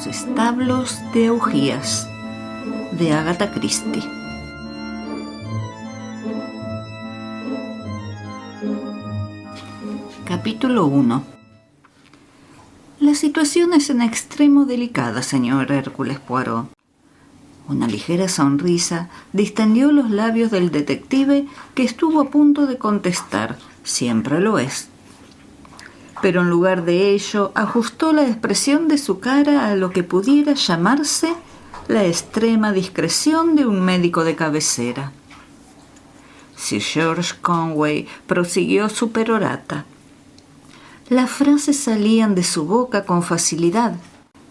Los establos de Augías, de Agatha Christie. Capítulo 1. La situación es en extremo delicada, señor Hércules Poirot. Una ligera sonrisa distendió los labios del detective, que estuvo a punto de contestar: siempre lo es. Pero en lugar de ello, ajustó la expresión de su cara a lo que pudiera llamarse la extrema discreción de un médico de cabecera. Sir George Conway prosiguió su perorata. Las frases salían de su boca con facilidad.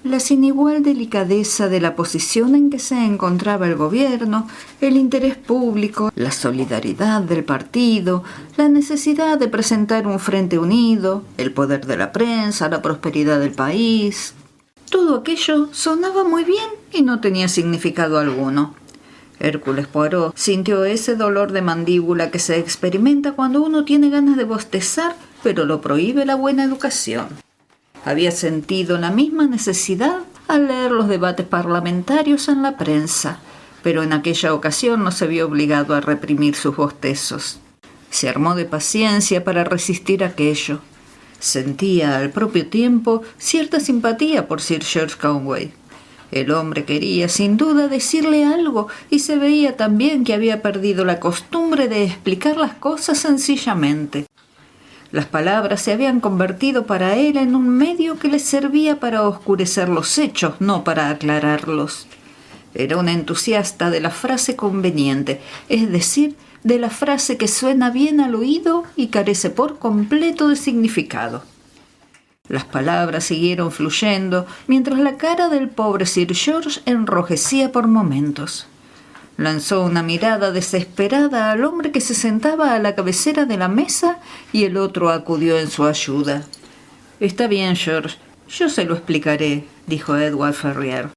La sin igual delicadeza de la posición en que se encontraba el gobierno, el interés público, la solidaridad del partido, la necesidad de presentar un frente unido, el poder de la prensa, la prosperidad del país. Todo aquello sonaba muy bien y no tenía significado alguno. Hércules Poirot sintió ese dolor de mandíbula que se experimenta cuando uno tiene ganas de bostezar, pero lo prohíbe la buena educación. Había sentido la misma necesidad al leer los debates parlamentarios en la prensa, pero en aquella ocasión no se vio obligado a reprimir sus bostezos. Se armó de paciencia para resistir aquello. Sentía al propio tiempo cierta simpatía por Sir George Conway. El hombre quería sin duda decirle algo y se veía también que había perdido la costumbre de explicar las cosas sencillamente. Las palabras se habían convertido para él en un medio que le servía para oscurecer los hechos, no para aclararlos. Era un entusiasta de la frase conveniente, es decir, de la frase que suena bien al oído y carece por completo de significado. Las palabras siguieron fluyendo, mientras la cara del pobre Sir George enrojecía por momentos. Lanzó una mirada desesperada al hombre que se sentaba a la cabecera de la mesa y el otro acudió en su ayuda. «Está bien, George, yo se lo explicaré», dijo Edward Ferrier.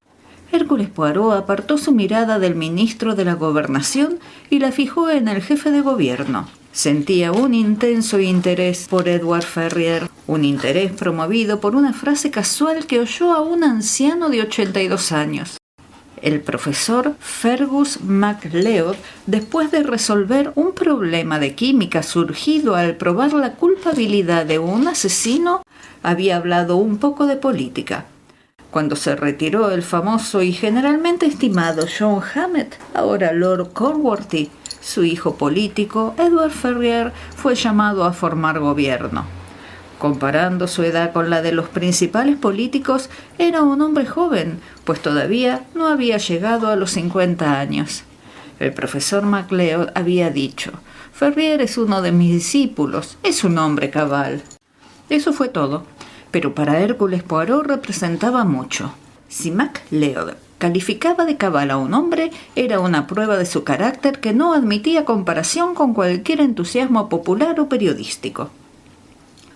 Hércules Poirot apartó su mirada del ministro de la Gobernación y la fijó en el jefe de gobierno. Sentía un intenso interés por Edward Ferrier, un interés promovido por una frase casual que oyó a un anciano de 82 años. El profesor Fergus MacLeod, después de resolver un problema de química surgido al probar la culpabilidad de un asesino, había hablado un poco de política. Cuando se retiró el famoso y generalmente estimado John Hammett, ahora Lord Cornwallis, su hijo político, Edward Ferrier, fue llamado a formar gobierno. Comparando su edad con la de los principales políticos, era un hombre joven, pues todavía no había llegado a los 50 años. El profesor MacLeod había dicho: «Ferrier es uno de mis discípulos, es un hombre cabal». Eso fue todo, pero para Hércules Poirot representaba mucho. Si MacLeod calificaba de cabal a un hombre, era una prueba de su carácter que no admitía comparación con cualquier entusiasmo popular o periodístico.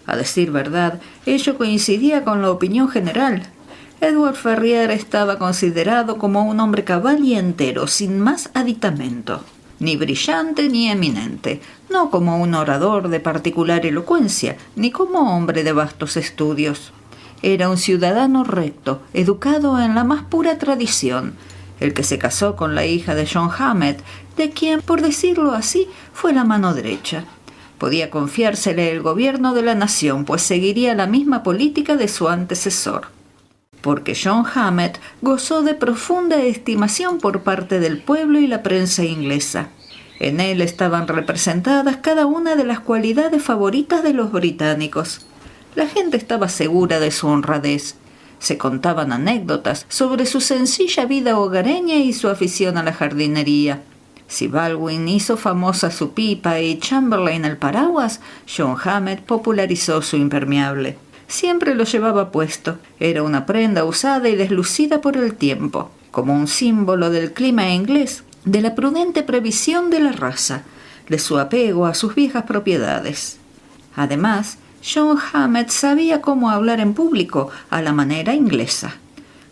A decir verdad, ello coincidía con la opinión general. Edward Ferrier estaba considerado como un hombre cabal y entero, sin más aditamento, ni brillante ni eminente, no como un orador de particular elocuencia, ni como hombre de vastos estudios. Era un ciudadano recto, educado en la más pura tradición, el que se casó con la hija de John Hammett, de quien, por decirlo así, fue la mano derecha. Podía confiársele el gobierno de la nación, pues seguiría la misma política de su antecesor. Porque John Hammett gozó de profunda estimación por parte del pueblo y la prensa inglesa. En él estaban representadas cada una de las cualidades favoritas de los británicos. La gente estaba segura de su honradez. Se contaban anécdotas sobre su sencilla vida hogareña y su afición a la jardinería. Si Baldwin hizo famosa su pipa y Chamberlain el paraguas, John Hammett popularizó su impermeable. Siempre lo llevaba puesto. Era una prenda usada y deslucida por el tiempo, como un símbolo del clima inglés, de la prudente previsión de la raza, de su apego a sus viejas propiedades. Además, John Hammett sabía cómo hablar en público a la manera inglesa.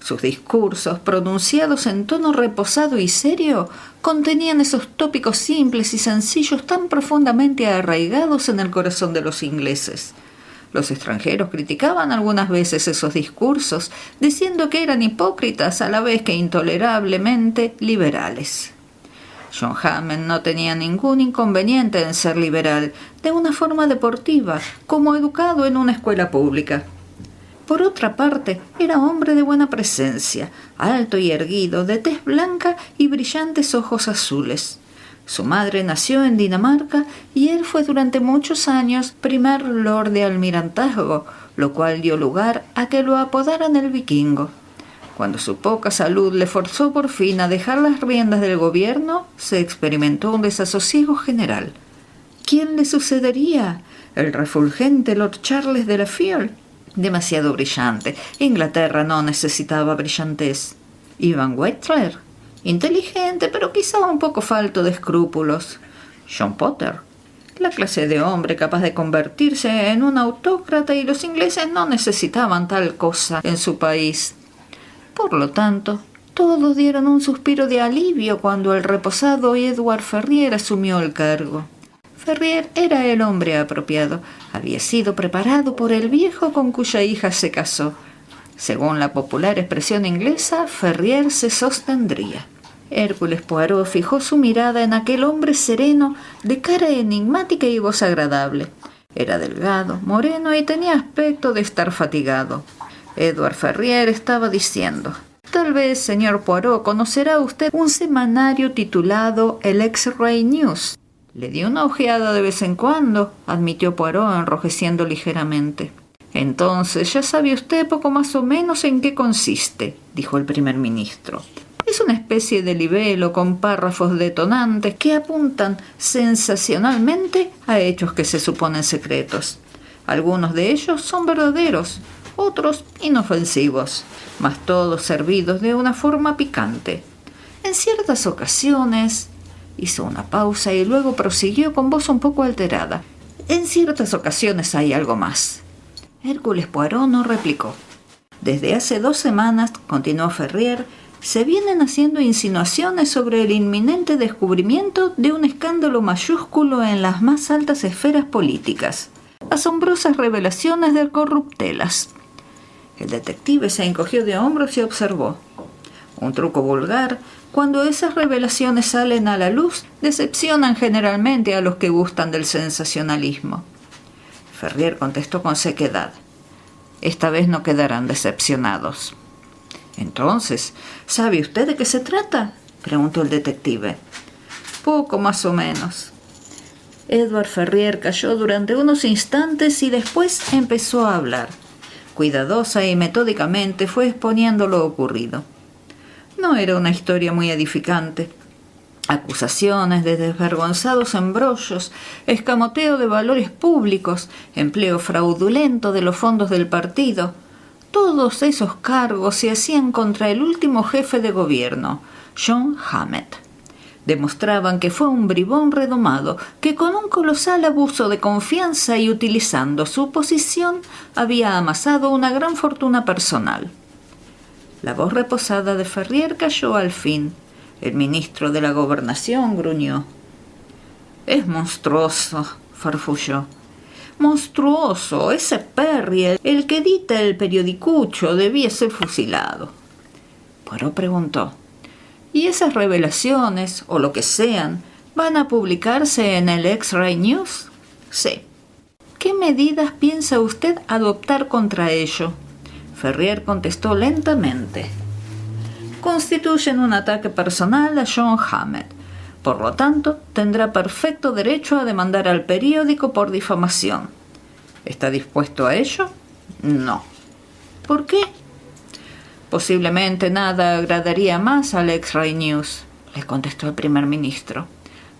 Sus discursos, pronunciados en tono reposado y serio, contenían esos tópicos simples y sencillos tan profundamente arraigados en el corazón de los ingleses. Los extranjeros criticaban algunas veces esos discursos, diciendo que eran hipócritas a la vez que intolerablemente liberales. John Hammond no tenía ningún inconveniente en ser liberal, de una forma deportiva, como educado en una escuela pública. Por otra parte, era hombre de buena presencia, alto y erguido, de tez blanca y brillantes ojos azules. Su madre nació en Dinamarca y él fue durante muchos años primer lord de almirantazgo, lo cual dio lugar a que lo apodaran el Vikingo. Cuando su poca salud le forzó por fin a dejar las riendas del gobierno, se experimentó un desasosiego general. ¿Quién le sucedería? ¿El refulgente Lord Charles de la Field? Demasiado brillante. Inglaterra no necesitaba brillantez. Ivan Whitelair, inteligente, pero quizá un poco falto de escrúpulos. John Potter, la clase de hombre capaz de convertirse en un autócrata, y los ingleses no necesitaban tal cosa en su país. Por lo tanto, todos dieron un suspiro de alivio cuando el reposado Edward Ferrier asumió el cargo. Ferrier era el hombre apropiado. Había sido preparado por el viejo con cuya hija se casó. Según la popular expresión inglesa, Ferrier se sostendría. Hércules Poirot fijó su mirada en aquel hombre sereno, de cara enigmática y voz agradable. Era delgado, moreno y tenía aspecto de estar fatigado. Edward Ferrier estaba diciendo: «Tal vez, señor Poirot, conocerá usted un semanario titulado el X-Ray News». «Le di una ojeada de vez en cuando», admitió Poirot, enrojeciendo ligeramente. «Entonces ya sabe usted poco más o menos en qué consiste», dijo el primer ministro. «Es una especie de libelo con párrafos detonantes que apuntan sensacionalmente a hechos que se suponen secretos. Algunos de ellos son verdaderos, otros inofensivos, mas todos servidos de una forma picante. En ciertas ocasiones...» Hizo una pausa y luego prosiguió con voz un poco alterada. «En ciertas ocasiones hay algo más». Hércules Poirot no replicó. «Desde hace 2 semanas», continuó Ferrier, «se vienen haciendo insinuaciones sobre el inminente descubrimiento de un escándalo mayúsculo en las más altas esferas políticas. Asombrosas revelaciones de corruptelas». El detective se encogió de hombros y observó. «Un truco vulgar. Cuando esas revelaciones salen a la luz, decepcionan generalmente a los que gustan del sensacionalismo». Ferrier contestó con sequedad: «Esta vez no quedarán decepcionados». «Entonces, ¿sabe usted de qué se trata?», preguntó el detective. «Poco más o menos». Edward Ferrier calló durante unos instantes y después empezó a hablar. Cuidadosa y metódicamente fue exponiendo lo ocurrido. No era una historia muy edificante. Acusaciones de desvergonzados embrollos, escamoteo de valores públicos, empleo fraudulento de los fondos del partido. Todos esos cargos se hacían contra el último jefe de gobierno, John Hammond. Demostraban que fue un bribón redomado que, con un colosal abuso de confianza y utilizando su posición, había amasado una gran fortuna personal. La voz reposada de Ferrier cayó al fin. El ministro de la Gobernación gruñó. «Es monstruoso», farfulló. «Monstruoso. Ese Perry, el que edita el periodicucho, debía ser fusilado». Poirot preguntó: «¿Y esas revelaciones, o lo que sean, van a publicarse en el X-Ray News?» «Sí». «¿Qué medidas piensa usted adoptar contra ello?» Ferrier contestó lentamente. «Constituyen un ataque personal a John Hammond. Por lo tanto, tendrá perfecto derecho a demandar al periódico por difamación». «¿Está dispuesto a ello?» «No». «¿Por qué?» «Posiblemente nada agradaría más al X-Ray News», le contestó el primer ministro.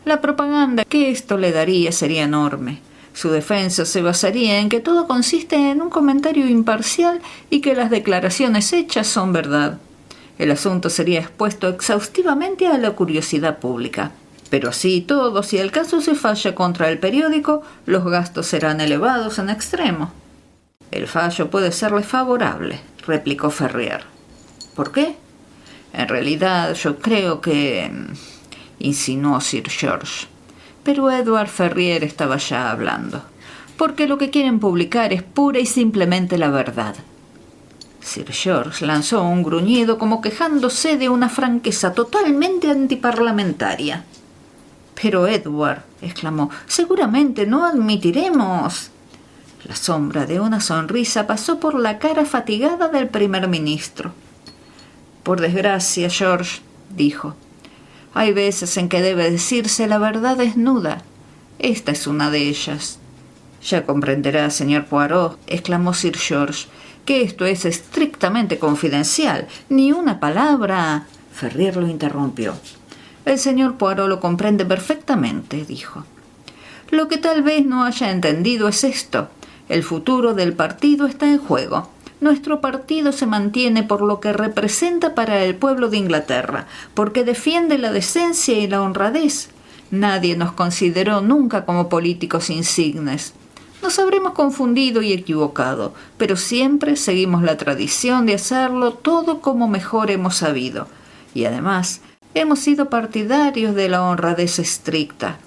«La propaganda que esto le daría sería enorme. Su defensa se basaría en que todo consiste en un comentario imparcial y que las declaraciones hechas son verdad. El asunto sería expuesto exhaustivamente a la curiosidad pública. Pero así y todo, si el caso se falla contra el periódico, los gastos serán elevados en extremo». «El fallo puede serle favorable», replicó Ferrier. «¿Por qué?» «En realidad, yo creo que...», insinuó Sir George. Pero Edward Ferrier estaba ya hablando. porque lo que quieren publicar es pura y simplemente la verdad. Sir George lanzó un gruñido como quejándose de una franqueza totalmente antiparlamentaria. «Pero Edward», exclamó, «seguramente no admitiremos». La sombra de una sonrisa pasó por la cara fatigada del primer ministro. «Por desgracia, George», dijo, «hay veces en que debe decirse la verdad desnuda. Esta es una de ellas». «Ya comprenderá, señor Poirot», exclamó Sir George, «que esto es estrictamente confidencial. Ni una palabra». Ferrier lo interrumpió. «El señor Poirot lo comprende perfectamente», dijo. «Lo que tal vez no haya entendido es esto. El futuro del partido está en juego. Nuestro partido se mantiene por lo que representa para el pueblo de Inglaterra, porque defiende la decencia y la honradez. Nadie nos consideró nunca como políticos insignes. Nos habremos confundido y equivocado, pero siempre seguimos la tradición de hacerlo todo como mejor hemos sabido. Y además, hemos sido partidarios de la honradez estricta.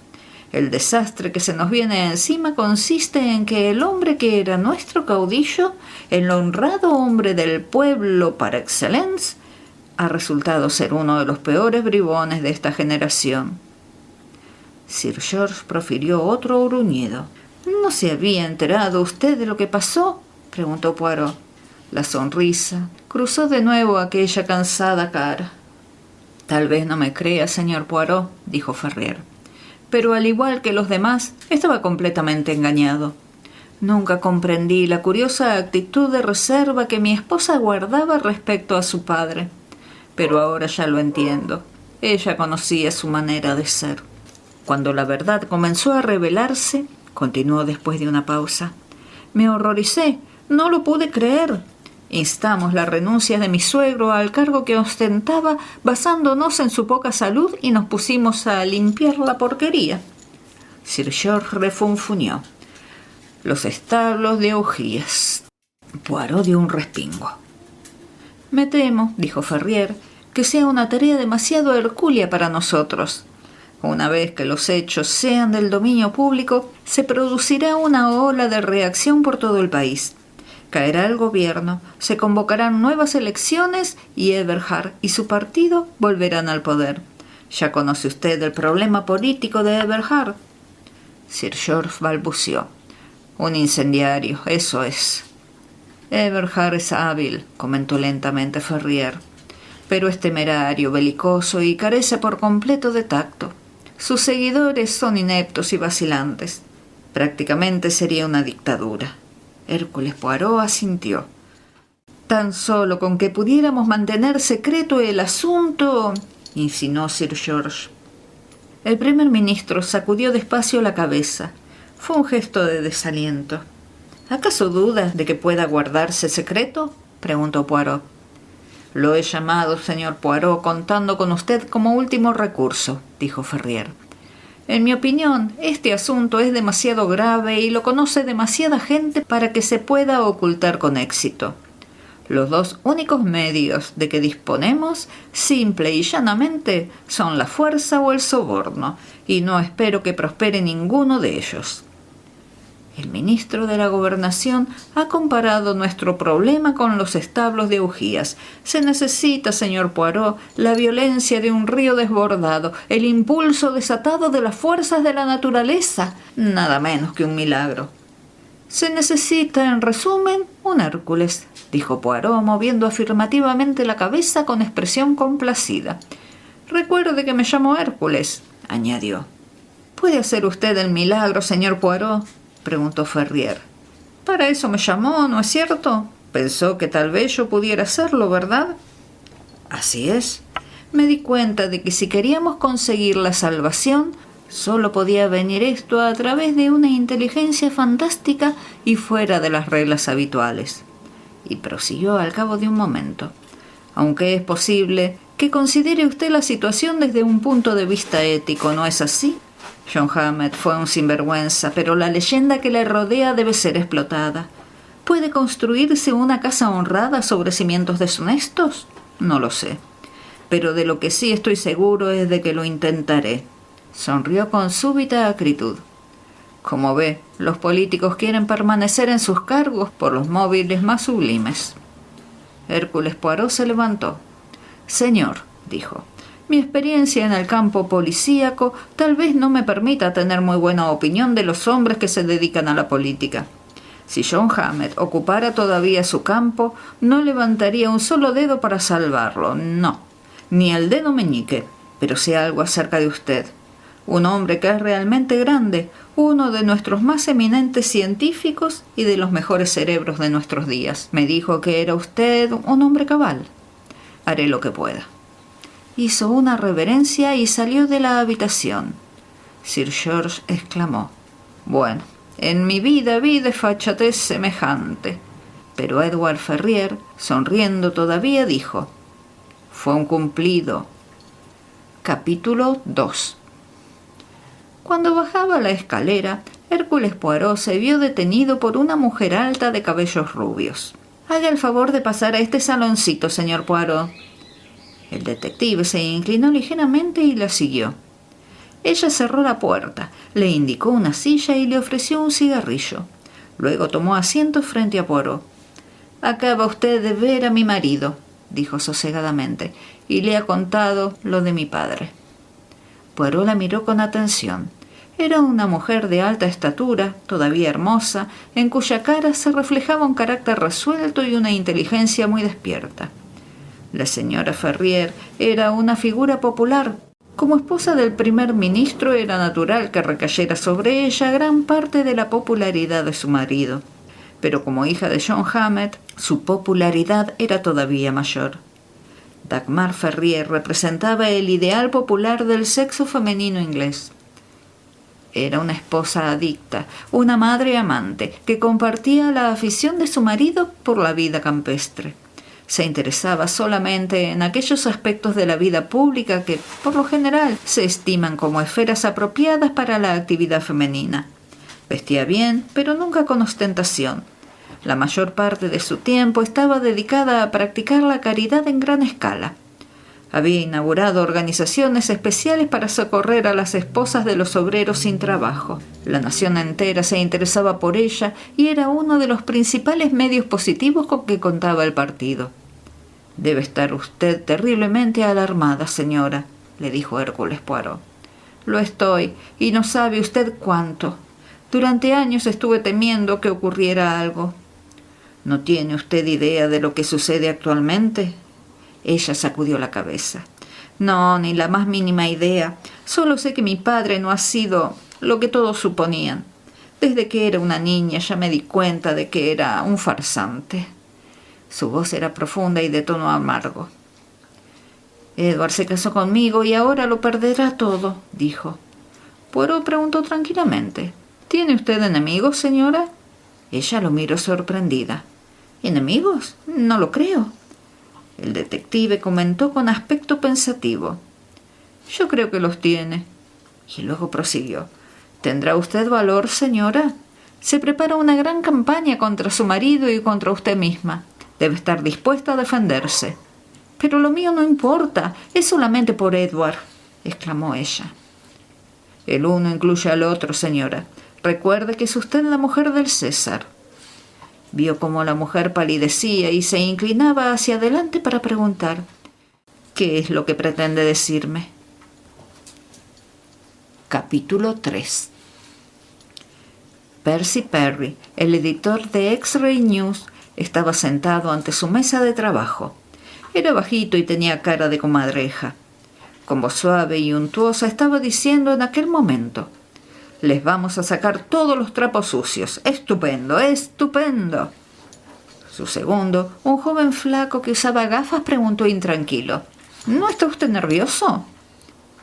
El desastre que se nos viene encima consiste en que el hombre que era nuestro caudillo, el honrado hombre del pueblo par excellence, ha resultado ser uno de los peores bribones de esta generación». Sir George profirió otro gruñido. «¿No se había enterado usted de lo que pasó?», preguntó Poirot. La sonrisa cruzó de nuevo aquella cansada cara. «Tal vez no me crea, señor Poirot», dijo Ferrier, «pero al igual que los demás, estaba completamente engañado. Nunca comprendí la curiosa actitud de reserva que mi esposa guardaba respecto a su padre. Pero ahora ya lo entiendo. Ella conocía su manera de ser. Cuando la verdad comenzó a revelarse», continuó después de una pausa, «me horroricé, no lo pude creer. Instamos la renuncia de mi suegro al cargo que ostentaba basándonos en su poca salud y nos pusimos a limpiar la porquería». Sir George refunfuñó. «Los establos de Augías». Poirot dio un respingo. «Me temo», dijo Ferrier, «que sea una tarea demasiado hercúlea para nosotros. Una vez que los hechos sean del dominio público, se producirá una ola de reacción por todo el país. Caerá el gobierno, se convocarán nuevas elecciones y Eberhard y su partido volverán al poder. Ya conoce usted el problema político de Eberhard». Sir George balbuceó. «Un incendiario, eso es». «Eberhard es hábil», comentó lentamente Ferrier, «pero es temerario, belicoso y carece por completo de tacto. Sus seguidores son ineptos y vacilantes. Prácticamente sería una dictadura». Hércules Poirot asintió. «Tan solo con que pudiéramos mantener secreto el asunto», insinuó Sir George. El primer ministro sacudió despacio la cabeza. Fue un gesto de desaliento. «¿Acaso duda de que pueda guardarse secreto?», preguntó Poirot. «Lo he llamado, señor Poirot, contando con usted como último recurso», dijo Ferrier. «En mi opinión, este asunto es demasiado grave y lo conoce demasiada gente para que se pueda ocultar con éxito. Los dos únicos medios de que disponemos, simple y llanamente, son la fuerza o el soborno, y no espero que prospere ninguno de ellos». El ministro de la Gobernación ha comparado nuestro problema con los establos de Augías. Se necesita, señor Poirot, la violencia de un río desbordado, el impulso desatado de las fuerzas de la naturaleza, nada menos que un milagro. «Se necesita, en resumen, un Hércules», dijo Poirot, moviendo afirmativamente la cabeza con expresión complacida. «Recuerde que me llamo Hércules», añadió. «¿Puede hacer usted el milagro, señor Poirot?», preguntó Ferrier. «Para eso me llamó, ¿no es cierto? Pensó que tal vez yo pudiera hacerlo, ¿verdad?». «Así es. Me di cuenta de que si queríamos conseguir la salvación, solo podía venir esto a través de una inteligencia fantástica y fuera de las reglas habituales». Y prosiguió al cabo de un momento. «Aunque es posible que considere usted la situación desde un punto de vista ético, ¿no es así? John Hammett fue un sinvergüenza, pero la leyenda que le rodea debe ser explotada. ¿Puede construirse una casa honrada sobre cimientos deshonestos? No lo sé. Pero de lo que sí estoy seguro es de que lo intentaré». Sonrió con súbita acritud. Como ve, los políticos quieren permanecer en sus cargos por los móviles más sublimes. Hércules Poirot se levantó. «Señor», dijo, «mi experiencia en el campo policíaco tal vez no me permita tener muy buena opinión de los hombres que se dedican a la política. Si John Hammett ocupara todavía su campo, no levantaría un solo dedo para salvarlo, no, ni el dedo meñique. Pero sé algo acerca de usted. Un hombre que es realmente grande, uno de nuestros más eminentes científicos y de los mejores cerebros de nuestros días. Me dijo que era usted un hombre cabal. Haré lo que pueda». Hizo una reverencia y salió de la habitación. Sir George exclamó: «Bueno, en mi vida vi desfachatez semejante». Pero Edward Ferrier, sonriendo todavía, dijo: «Fue un cumplido». Capítulo 2. Cuando bajaba la escalera, Hércules Poirot se vio detenido por una mujer alta de cabellos rubios. «Haga el favor de pasar a este saloncito, señor Poirot». El detective se inclinó ligeramente y la siguió. Ella cerró la puerta, le indicó una silla y le ofreció un cigarrillo. Luego tomó asiento frente a Poirot. «Acaba usted de ver a mi marido», dijo sosegadamente, «y le ha contado lo de mi padre». Poirot la miró con atención. Era una mujer de alta estatura, todavía hermosa, en cuya cara se reflejaba un carácter resuelto y una inteligencia muy despierta. La señora Ferrier era una figura popular. Como esposa del primer ministro era natural que recayera sobre ella gran parte de la popularidad de su marido. Pero como hija de John Hammett, su popularidad era todavía mayor. Dagmar Ferrier representaba el ideal popular del sexo femenino inglés. Era una esposa adicta, una madre amante, que compartía la afición de su marido por la vida campestre. Se interesaba solamente en aquellos aspectos de la vida pública que, por lo general, se estiman como esferas apropiadas para la actividad femenina. Vestía bien, pero nunca con ostentación. La mayor parte de su tiempo estaba dedicada a practicar la caridad en gran escala. Había inaugurado organizaciones especiales para socorrer a las esposas de los obreros sin trabajo. La nación entera se interesaba por ella y era uno de los principales medios positivos con que contaba el partido. «Debe estar usted terriblemente alarmada, señora», le dijo Hércules Poirot. «Lo estoy, y no sabe usted cuánto. Durante años estuve temiendo que ocurriera algo». «¿No tiene usted idea de lo que sucede actualmente?». Ella sacudió la cabeza. «No, ni la más mínima idea. Solo sé que mi padre no ha sido lo que todos suponían. Desde que era una niña ya me di cuenta de que era un farsante». Su voz era profunda y de tono amargo. «Edward se casó conmigo y ahora lo perderá todo», dijo. Poirot preguntó tranquilamente: «¿Tiene usted enemigos, señora?». Ella lo miró sorprendida. «¿Enemigos? No lo creo». El detective comentó con aspecto pensativo: «Yo creo que los tiene». Y luego prosiguió: «¿Tendrá usted valor, señora? Se prepara una gran campaña contra su marido y contra usted misma. Debe estar dispuesta a defenderse». «Pero lo mío no importa, es solamente por Edward», exclamó ella. «El uno incluye al otro, señora. Recuerde que es usted la mujer del César». Vio cómo la mujer palidecía y se inclinaba hacia adelante para preguntar: «¿Qué es lo que pretende decirme?». Capítulo 3. Percy Perry, el editor de X-Ray News, estaba sentado ante su mesa de trabajo. Era bajito y tenía cara de comadreja. Con voz suave y untuosa estaba diciendo en aquel momento: «Les vamos a sacar todos los trapos sucios. ¡Estupendo, estupendo!». Su segundo, un joven flaco que usaba gafas, preguntó intranquilo: «¿No está usted nervioso?».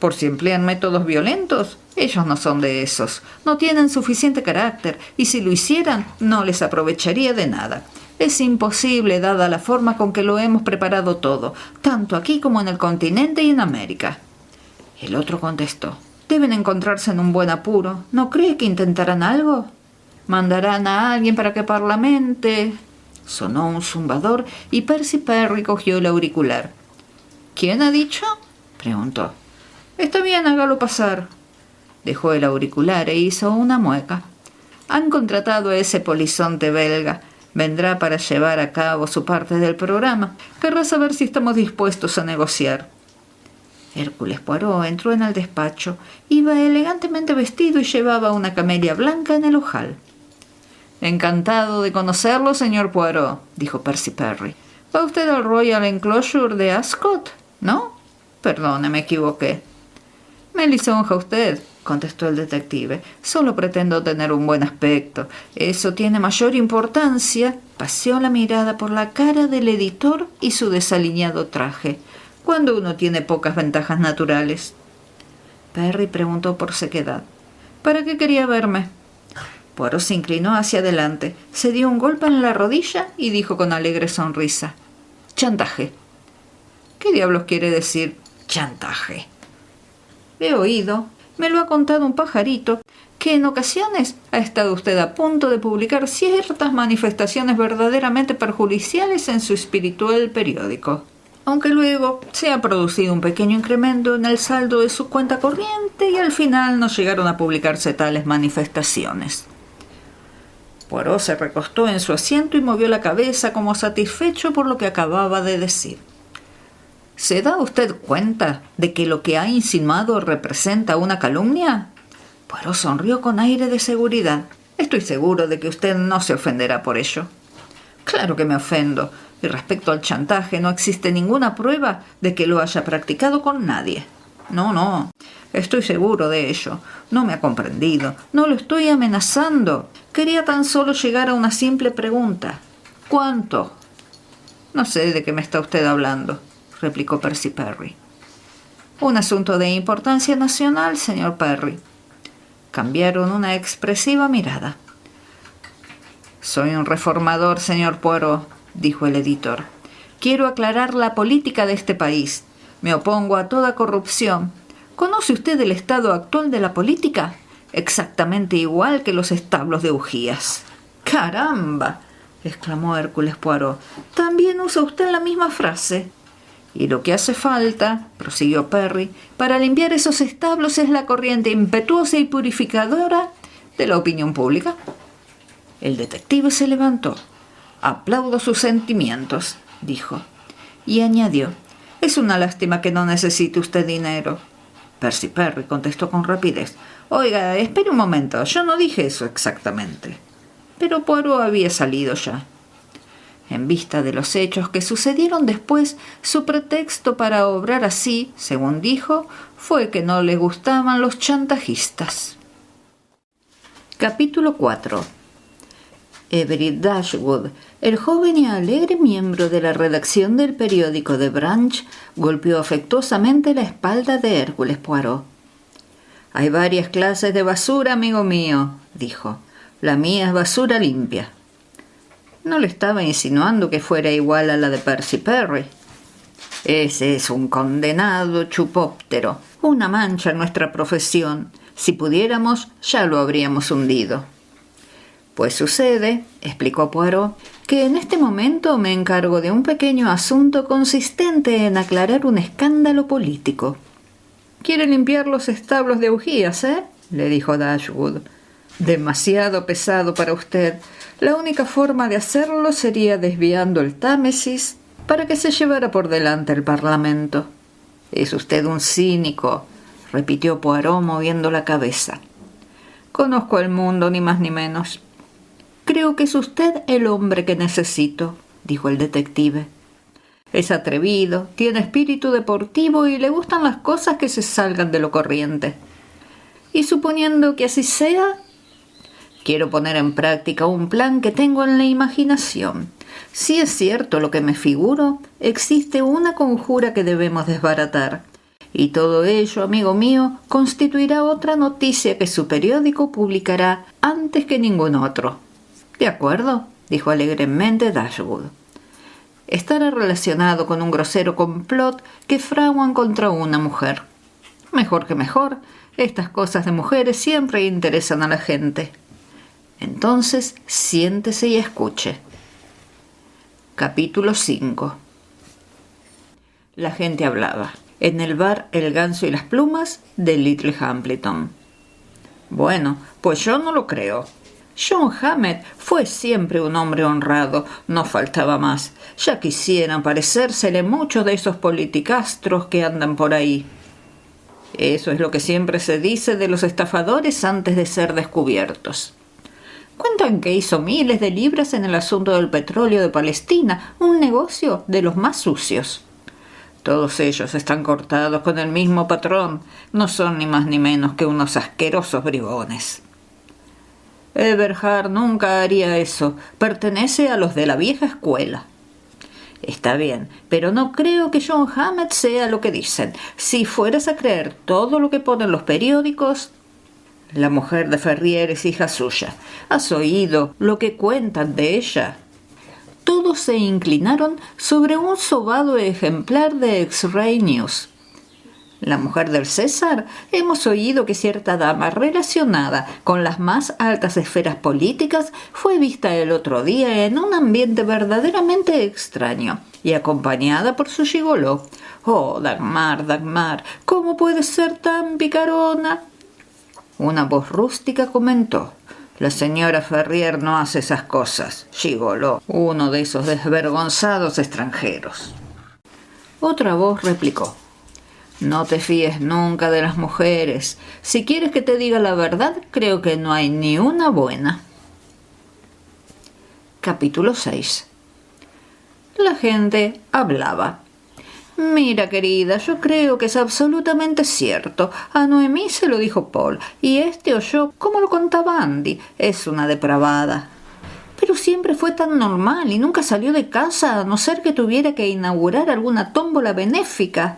«Por si emplean métodos violentos, ellos no son de esos. No tienen suficiente carácter y si lo hicieran no les aprovecharía de nada. Es imposible dada la forma con que lo hemos preparado todo, tanto aquí como en el continente y en América». El otro contestó: «Deben encontrarse en un buen apuro. ¿No cree que intentarán algo? ¿Mandarán a alguien para que parlamente?». Sonó un zumbador y Percy Perry cogió el auricular. «¿Quién ha dicho?», preguntó. «Está bien, hágalo pasar». Dejó el auricular e hizo una mueca. Han contratado a ese polizonte belga. Vendrá para llevar a cabo su parte del programa. Querrá saber si estamos dispuestos a negociar. Hércules Poirot entró en el despacho. Iba elegantemente vestido y llevaba una camelia blanca en el ojal. «Encantado de conocerlo, señor Poirot», dijo Percy Perry. «¿Va usted al Royal Enclosure de Ascot? ¿No? Perdone, me equivoqué». «Me lisonja usted», contestó el detective. «Solo pretendo tener un buen aspecto. Eso tiene mayor importancia». Paseó la mirada por la cara del editor y su desaliñado traje. «Cuando uno tiene pocas ventajas naturales». Perry preguntó por sequedad. «¿Para qué quería verme?» Poirot se inclinó hacia adelante, se dio un golpe en la rodilla y dijo con alegre sonrisa: «Chantaje». «¿Qué diablos quiere decir chantaje?» «He oído, me lo ha contado un pajarito, que en ocasiones ha estado usted a punto de publicar ciertas manifestaciones verdaderamente perjudiciales en su espiritual periódico, aunque luego se ha producido un pequeño incremento en el saldo de su cuenta corriente y al final no llegaron a publicarse tales manifestaciones». Poirot se recostó en su asiento y movió la cabeza como satisfecho por lo que acababa de decir. ¿Se da usted cuenta de que lo que ha insinuado representa una calumnia? Poirot sonrió con aire de seguridad. Estoy seguro de que usted no se ofenderá por ello. Claro que me ofendo. Y respecto al chantaje, no existe ninguna prueba de que lo haya practicado con nadie. No, estoy seguro de ello. No me ha comprendido. No lo estoy amenazando. Quería tan solo llegar a una simple pregunta. ¿Cuánto? No sé de qué me está usted hablando, replicó Percy Perry. Un asunto de importancia nacional, señor Perry. Cambiaron una expresiva mirada. Soy un reformador, señor Poirot, dijo el editor. Quiero aclarar la política de este país. Me opongo a toda corrupción. ¿Conoce usted el estado actual de la política? Exactamente igual que los establos de bujías. ¡Caramba!, exclamó Hércules Poirot. ¿También usa usted la misma frase? Y lo que hace falta, prosiguió Perry, para limpiar esos establos es la corriente impetuosa y purificadora de la opinión pública. El detective se levantó. «Aplaudo sus sentimientos», dijo, y añadió: «Es una lástima que no necesite usted dinero». Percy Perry contestó con rapidez: «Oiga, espere un momento, yo no dije eso exactamente». Pero Poirot había salido ya. En vista de los hechos que sucedieron después, su pretexto para obrar así, según dijo, fue que no le gustaban los chantajistas. Capítulo 4. Everett Dashwood, el joven y alegre miembro de la redacción del periódico The Branch, golpeó afectuosamente la espalda de Hércules Poirot. «Hay varias clases de basura, amigo mío», dijo. «La mía es basura limpia». No le estaba insinuando que fuera igual a la de Percy Perry. Ese es un condenado chupóptero, una mancha en nuestra profesión. Si pudiéramos, ya lo habríamos hundido. Pues sucede, explicó Poirot, que en este momento me encargo de un pequeño asunto consistente en aclarar un escándalo político. «Quiere limpiar los establos de bujías, le dijo Dashwood. «Demasiado pesado para usted. La única forma de hacerlo sería desviando el Támesis para que se llevara por delante el Parlamento». «Es usted un cínico», repitió Poirot moviendo la cabeza. «Conozco el mundo, ni más ni menos». «Creo que es usted el hombre que necesito», dijo el detective. «Es atrevido, tiene espíritu deportivo y le gustan las cosas que se salgan de lo corriente. Y suponiendo que así sea, quiero poner en práctica un plan que tengo en la imaginación. Si es cierto lo que me figuro, existe una conjura que debemos desbaratar. Y todo ello, amigo mío, constituirá otra noticia que su periódico publicará antes que ningún otro». «De acuerdo», dijo alegremente Dashwood. «Estará relacionado con un grosero complot que fraguan contra una mujer. Mejor que mejor, estas cosas de mujeres siempre interesan a la gente. Entonces, siéntese y escuche». Capítulo 5. La gente hablaba. En el bar El Ganso y las Plumas de Little Hambleton. Bueno, pues yo no lo creo. John Hammett fue siempre un hombre honrado, no faltaba más. Ya quisieran parecérsele muchos de esos politicastros que andan por ahí. Eso es lo que siempre se dice de los estafadores antes de ser descubiertos. Cuentan que hizo miles de libras en el asunto del petróleo de Palestina, un negocio de los más sucios. Todos ellos están cortados con el mismo patrón, no son ni más ni menos que unos asquerosos bribones. Eberhard nunca haría eso, pertenece a los de la vieja escuela. Está bien, pero no creo que John Hammett sea lo que dicen. Si fueras a creer todo lo que ponen los periódicos... La mujer de Ferrier es hija suya. ¿Has oído lo que cuentan de ella? Todos se inclinaron sobre un sobado ejemplar de X-Ray News. La mujer del César, hemos oído que cierta dama relacionada con las más altas esferas políticas fue vista el otro día en un ambiente verdaderamente extraño y acompañada por su gigoló. Oh, Dagmar, Dagmar, ¿cómo puedes ser tan picarona? Una voz rústica comentó: la señora Ferrier no hace esas cosas. Gigoló, uno de esos desvergonzados extranjeros. Otra voz replicó: no te fíes nunca de las mujeres. Si quieres que te diga la verdad, creo que no hay ni una buena. Capítulo 6. La gente hablaba. Mira, querida, yo creo que es absolutamente cierto. A Noemí se lo dijo Paul, y oyó cómo lo contaba Andy. Es una depravada. Pero siempre fue tan normal y nunca salió de casa a no ser que tuviera que inaugurar alguna tómbola benéfica.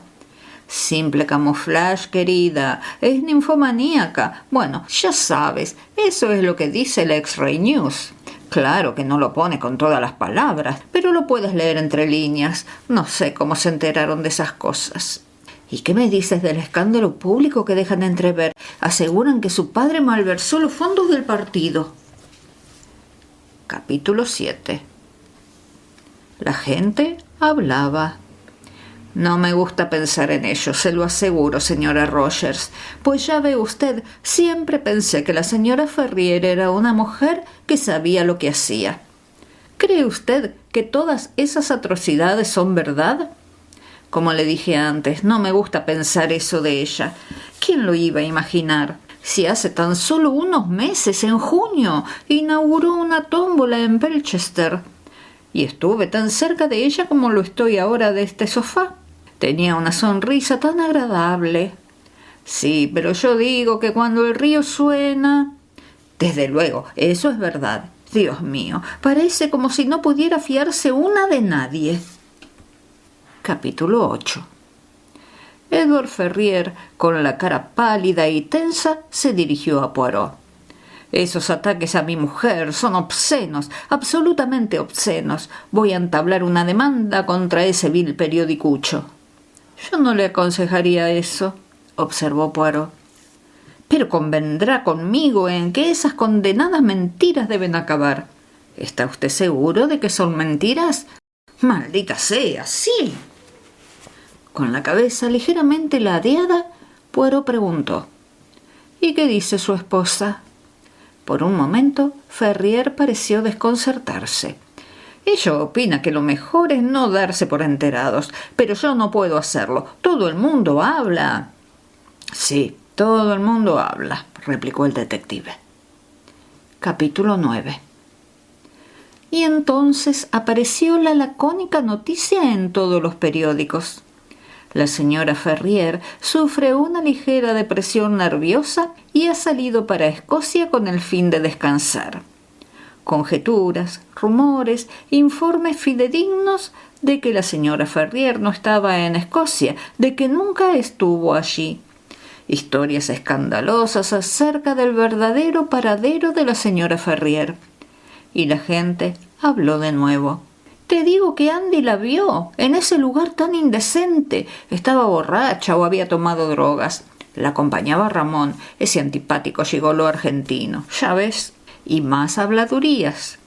Simple camuflaje, querida. Es ninfomaníaca. Bueno, ya sabes, eso es lo que dice el X-Ray News. Claro que no lo pone con todas las palabras, pero lo puedes leer entre líneas. No sé cómo se enteraron de esas cosas. ¿Y qué me dices del escándalo público que dejan entrever? Aseguran que su padre malversó los fondos del partido. Capítulo 7. La gente hablaba. No me gusta pensar en ello, se lo aseguro, señora Rogers. Pues ya ve usted, siempre pensé que la señora Ferrier era una mujer que sabía lo que hacía. ¿Cree usted que todas esas atrocidades son verdad? Como le dije antes, no me gusta pensar eso de ella. ¿Quién lo iba a imaginar? Si hace tan solo unos meses, en junio, inauguró una tómbola en Belchester. Y estuve tan cerca de ella como lo estoy ahora de este sofá. Tenía una sonrisa tan agradable. Sí, pero yo digo que cuando el río suena... Desde luego, eso es verdad. Dios mío, parece como si no pudiera fiarse una de nadie. Capítulo 8. Edward Ferrier, con la cara pálida y tensa, se dirigió a Poirot. Esos ataques a mi mujer son obscenos, absolutamente obscenos. Voy a entablar una demanda contra ese vil periodicucho. Yo no le aconsejaría eso, observó Poirot. Pero convendrá conmigo en que esas condenadas mentiras deben acabar. ¿Está usted seguro de que son mentiras? Maldita sea, sí. Con la cabeza ligeramente ladeada, Poirot preguntó: ¿y qué dice su esposa? Por un momento, Ferrier pareció desconcertarse. Ella opina que lo mejor es no darse por enterados, pero yo no puedo hacerlo. Todo el mundo habla. Sí, todo el mundo habla, replicó el detective. Capítulo 9. Y entonces apareció la lacónica noticia en todos los periódicos. La señora Ferrier sufre una ligera depresión nerviosa y ha salido para Escocia con el fin de descansar. Conjeturas, rumores, informes fidedignos de que la señora Ferrier no estaba en Escocia, de que nunca estuvo allí. Historias escandalosas acerca del verdadero paradero de la señora Ferrier. Y la gente habló de nuevo. Te digo que Andy la vio en ese lugar tan indecente. Estaba borracha o había tomado drogas. La acompañaba Ramón, ese antipático gigoló argentino. ¿Ya ves? Y más habladurías.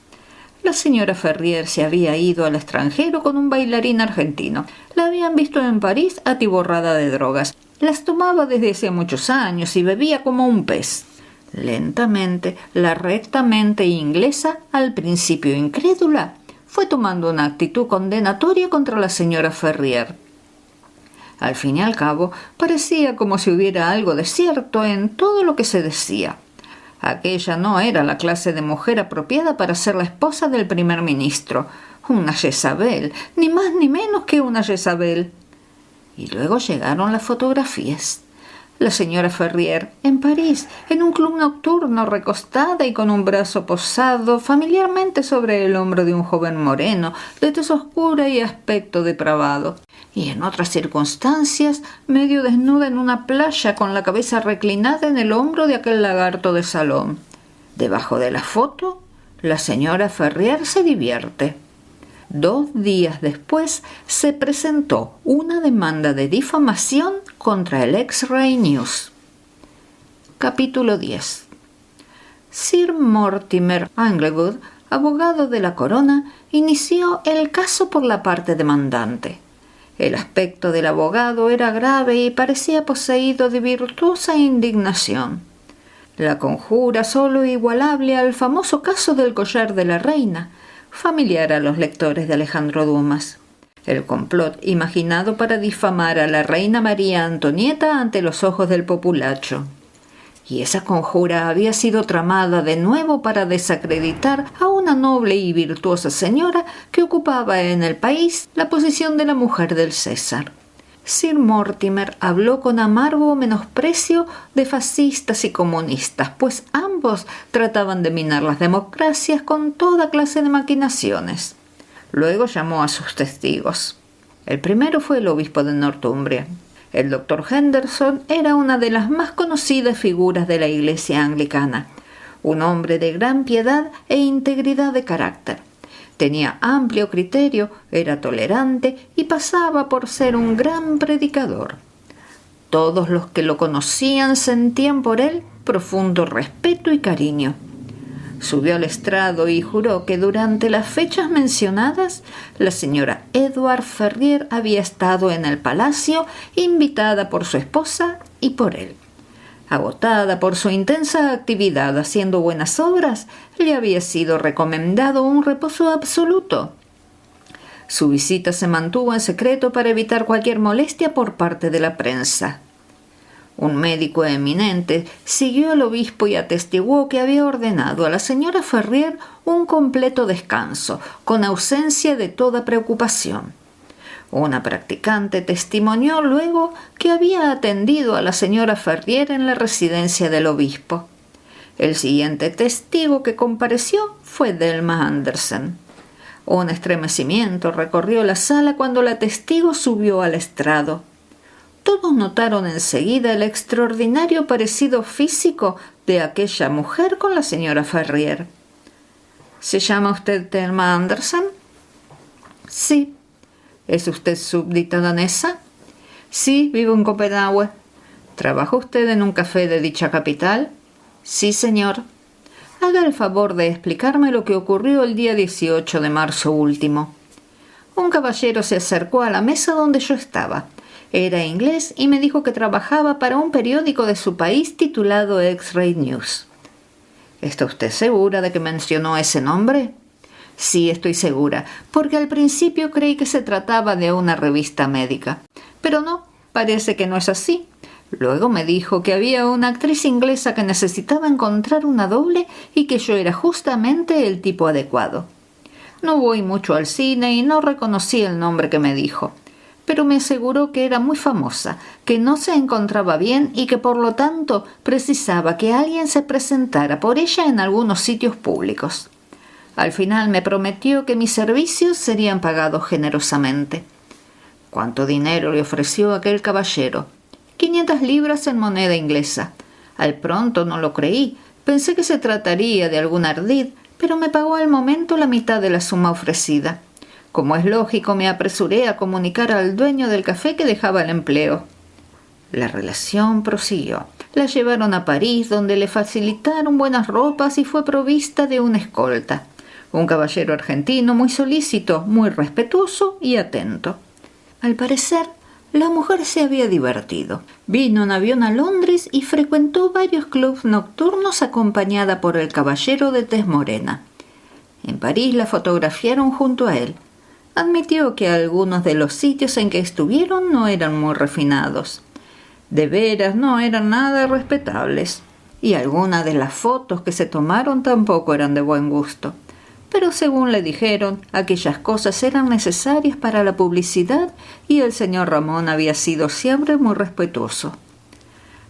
La señora Ferrier se había ido al extranjero con un bailarín argentino. La habían visto en París atiborrada de drogas. Las tomaba desde hace muchos años y bebía como un pez. Lentamente, la recta mente inglesa, al principio incrédula, fue tomando una actitud condenatoria contra la señora Ferrier. Al fin y al cabo, parecía como si hubiera algo de cierto en todo lo que se decía. Aquella no era la clase de mujer apropiada para ser la esposa del primer ministro. Una Jezabel, ni más ni menos que una Jezabel. Y luego llegaron las fotografías. La señora Ferrier, en París, en un club nocturno, recostada y con un brazo posado familiarmente sobre el hombro de un joven moreno, de tez oscura y aspecto depravado. Y en otras circunstancias, medio desnuda en una playa con la cabeza reclinada en el hombro de aquel lagarto de salón. Debajo de la foto, la señora Ferrier se divierte. 2 días después se presentó una demanda de difamación contra el X-Ray News. Capítulo 10. Sir Mortimer Anglewood, abogado de la corona, inició el caso por la parte demandante. El aspecto del abogado era grave y parecía poseído de virtuosa indignación. La conjura solo igualable al famoso caso del collar de la reina, familiar a los lectores de Alejandro Dumas. El complot imaginado para difamar a la reina María Antonieta ante los ojos del populacho. Y esa conjura había sido tramada de nuevo para desacreditar a una noble y virtuosa señora que ocupaba en el país la posición de la mujer del César. Sir Mortimer habló con amargo menosprecio de fascistas y comunistas, pues ambos trataban de minar las democracias con toda clase de maquinaciones. Luego llamó a sus testigos. El primero fue el obispo de Northumbria. El doctor Henderson era una de las más conocidas figuras de la Iglesia anglicana, un hombre de gran piedad e integridad de carácter. Tenía amplio criterio, era tolerante y pasaba por ser un gran predicador. Todos los que lo conocían sentían por él profundo respeto y cariño. Subió al estrado y juró que durante las fechas mencionadas la señora Edward Ferrier había estado en el palacio invitada por su esposa y por él. Agotada por su intensa actividad haciendo buenas obras, le había sido recomendado un reposo absoluto. Su visita se mantuvo en secreto para evitar cualquier molestia por parte de la prensa. Un médico eminente siguió al obispo y atestiguó que había ordenado a la señora Ferrier un completo descanso, con ausencia de toda preocupación. Una practicante testimonió luego que había atendido a la señora Ferrier en la residencia del obispo. El siguiente testigo que compareció fue Delma Anderson. Un estremecimiento recorrió la sala cuando la testigo subió al estrado. Todos notaron enseguida el extraordinario parecido físico de aquella mujer con la señora Ferrier. ¿Se llama usted Delma Anderson? Sí. ¿Es usted súbdita danesa? Sí, vivo en Copenhague. ¿Trabaja usted en un café de dicha capital? Sí, señor. Haga el favor de explicarme lo que ocurrió el día 18 de marzo último. Un caballero se acercó a la mesa donde yo estaba. Era inglés y me dijo que trabajaba para un periódico de su país titulado X-Ray News. ¿Está usted segura de que mencionó ese nombre? Sí, estoy segura, porque al principio creí que se trataba de una revista médica. Pero no, parece que no es así. Luego me dijo que había una actriz inglesa que necesitaba encontrar una doble y que yo era justamente el tipo adecuado. No voy mucho al cine y no reconocí el nombre que me dijo, pero me aseguró que era muy famosa, que no se encontraba bien y que por lo tanto precisaba que alguien se presentara por ella en algunos sitios públicos. Al final me prometió que mis servicios serían pagados generosamente. ¿Cuánto dinero le ofreció aquel caballero? 500 libras en moneda inglesa. Al pronto no lo creí. Pensé que se trataría de algún ardid, pero me pagó al momento la mitad de la suma ofrecida. Como es lógico, me apresuré a comunicar al dueño del café que dejaba el empleo. La relación prosiguió. La llevaron a París, donde le facilitaron buenas ropas y fue provista de una escolta. Un caballero argentino muy solícito, muy respetuoso y atento. Al parecer, La mujer se había divertido. Vino en avión a Londres y frecuentó varios clubs nocturnos acompañada por el caballero de tez morena. En París la fotografiaron junto a él. Admitió que algunos de los sitios en que estuvieron no eran muy refinados. De veras no eran nada respetables. Y algunas de las fotos que se tomaron tampoco eran de buen gusto. Pero según le dijeron, aquellas cosas eran necesarias para la publicidad y el señor Ramón había sido siempre muy respetuoso.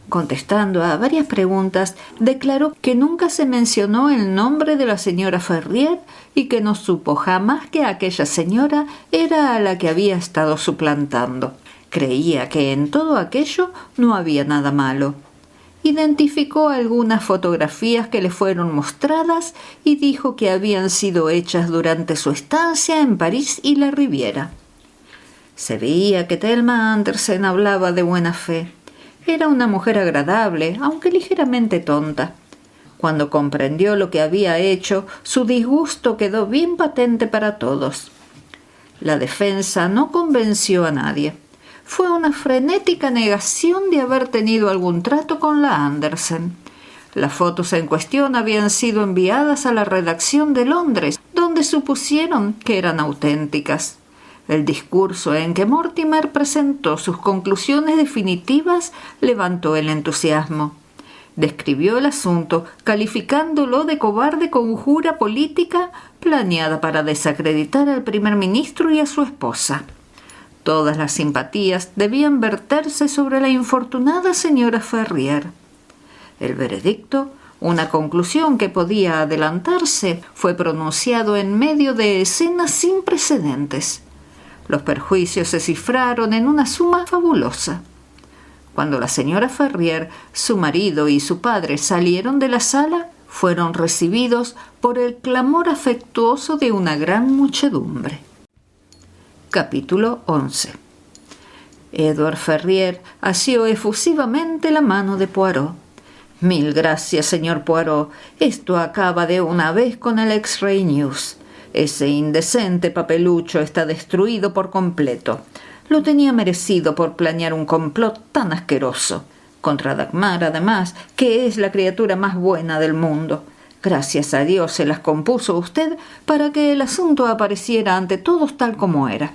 Contestando a varias preguntas, declaró que nunca se mencionó el nombre de la señora Ferrier y que no supo jamás que aquella señora era a la que había estado suplantando. Creía que en todo aquello no había nada malo. Identificó algunas fotografías que le fueron mostradas y dijo que habían sido hechas durante su estancia en París y la Riviera. Se veía que Thelma Andersen hablaba de buena fe. Era una mujer agradable, aunque ligeramente tonta. Cuando comprendió lo que había hecho, su disgusto quedó bien patente para todos. La defensa no convenció a nadie. Fue una frenética negación de haber tenido algún trato con la Andersen. Las fotos en cuestión habían sido enviadas a la redacción de Londres, donde supusieron que eran auténticas. El discurso en que Mortimer presentó sus conclusiones definitivas levantó el entusiasmo. Describió el asunto, calificándolo de cobarde conjura política planeada para desacreditar al primer ministro y a su esposa. Todas las simpatías debían verterse sobre la infortunada señora Ferrier. El veredicto, una conclusión que podía adelantarse, fue pronunciado en medio de escenas sin precedentes. Los perjuicios se cifraron en una suma fabulosa. Cuando la señora Ferrier, su marido y su padre salieron de la sala, fueron recibidos por el clamor afectuoso de una gran muchedumbre. Capítulo 11. Edward Ferrier asió efusivamente la mano de Poirot. «Mil gracias, señor Poirot. Esto acaba de una vez con el X-Ray News. Ese indecente papelucho está destruido por completo. Lo tenía merecido por planear un complot tan asqueroso. Contra Dagmar, además, que es la criatura más buena del mundo. Gracias a Dios se las compuso usted para que el asunto apareciera ante todos tal como era.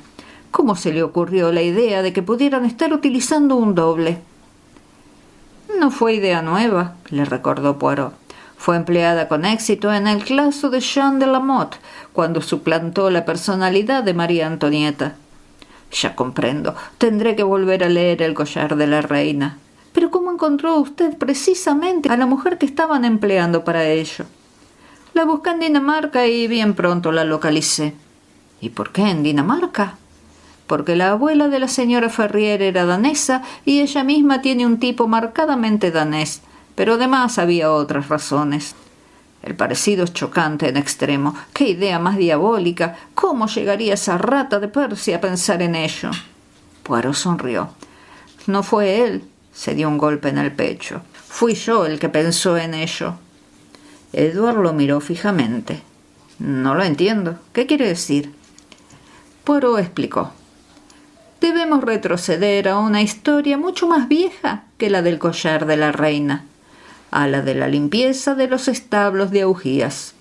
¿Cómo se le ocurrió la idea de que pudieran estar utilizando un doble?» «No fue idea nueva», le recordó Poirot. «Fue empleada con éxito en el caso de Jean de Lamotte, cuando suplantó la personalidad de María Antonieta». «Ya comprendo. Tendré que volver a leer El collar de la reina. Pero ¿cómo encontró usted precisamente a la mujer que estaban empleando para ello?» «La busqué en Dinamarca y bien pronto la localicé». «¿Y por qué en Dinamarca?» «Porque la abuela de la señora Ferrier era danesa y ella misma tiene un tipo marcadamente danés, pero además había otras razones. El parecido es chocante en extremo. ¡Qué idea más diabólica! ¿Cómo llegaría esa rata de Percy a pensar en ello?» Poirot sonrió. «No fue él», se dio un golpe en el pecho. «Fui yo el que pensó en ello». Edward lo miró fijamente. «No lo entiendo. ¿Qué quiere decir?» Poirot explicó. «Debemos retroceder a una historia mucho más vieja que la del collar de la reina, a la de la limpieza de los establos de augías.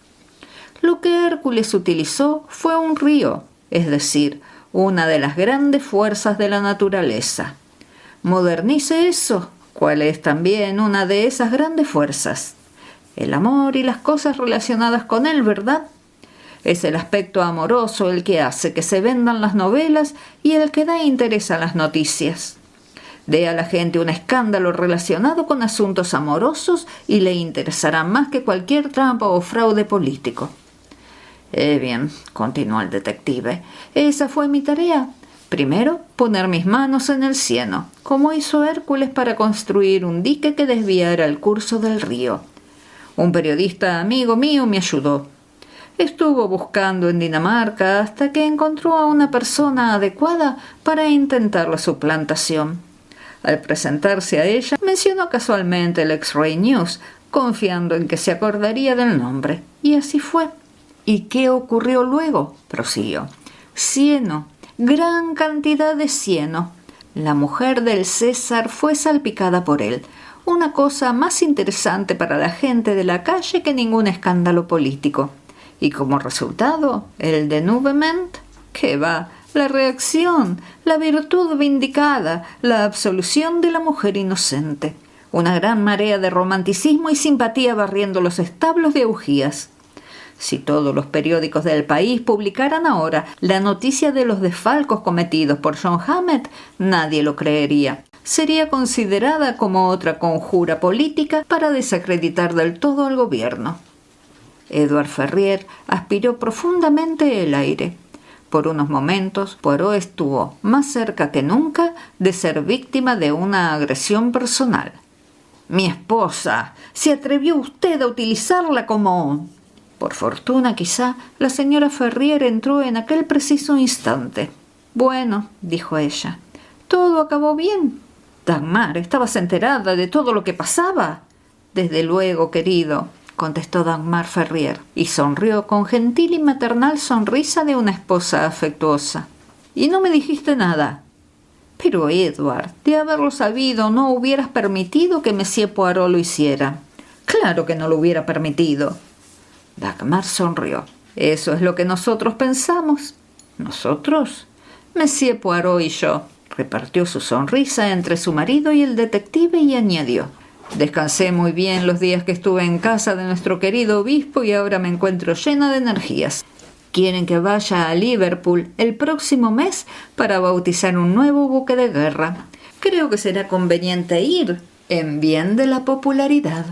Lo que Hércules utilizó fue un río, es decir, una de las grandes fuerzas de la naturaleza. Modernice eso, cuál es también una de esas grandes fuerzas. El amor y las cosas relacionadas con él, ¿verdad? Es el aspecto amoroso el que hace que se vendan las novelas y el que da interés a las noticias. Dé a la gente un escándalo relacionado con asuntos amorosos y le interesará más que cualquier trampa o fraude político». Bien», continuó el detective, «esa fue mi tarea. Primero, poner mis manos en el cieno, como hizo Hércules para construir un dique que desviara el curso del río. Un periodista amigo mío me ayudó. Estuvo buscando en Dinamarca hasta que encontró a una persona adecuada para intentar la suplantación. Al presentarse a ella, mencionó casualmente el X-Ray News, confiando en que se acordaría del nombre. Y así fue. «¿Y qué ocurrió luego?», prosiguió. «Cieno, gran cantidad de cieno. La mujer del César fue salpicada por él. Una cosa más interesante para la gente de la calle que ningún escándalo político. Y como resultado, el denouement, ¿qué va? La reacción, la virtud vindicada, la absolución de la mujer inocente. Una gran marea de romanticismo y simpatía barriendo los establos de augías. Si todos los periódicos del país publicaran ahora la noticia de los desfalcos cometidos por John Hammett, nadie lo creería. Sería considerada como otra conjura política para desacreditar del todo al gobierno. Edward Ferrier aspiró profundamente el aire. Por unos momentos, Poirot estuvo más cerca que nunca de ser víctima de una agresión personal. «Mi esposa, ¿se atrevió usted a utilizarla como...?» Por fortuna, quizá, la señora Ferrier entró en aquel preciso instante. «Bueno», dijo ella, «todo acabó bien. Dagmar, ¿estabas enterada de todo lo que pasaba?» «Desde luego, querido», contestó Dagmar Ferrier, y sonrió con gentil y maternal sonrisa de una esposa afectuosa. «¿Y no me dijiste nada?» «Pero, Edward, de haberlo sabido, no hubieras permitido que Monsieur Poirot lo hiciera». «Claro que no lo hubiera permitido». Dagmar sonrió. «Eso es lo que nosotros pensamos». «¿Nosotros?» «Monsieur Poirot y yo». Repartió su sonrisa entre su marido y el detective y añadió: «Descansé muy bien los días que estuve en casa de nuestro querido obispo y ahora me encuentro llena de energías. Quieren que vaya a Liverpool el próximo mes para bautizar un nuevo buque de guerra. Creo que será conveniente ir, en bien de la popularidad».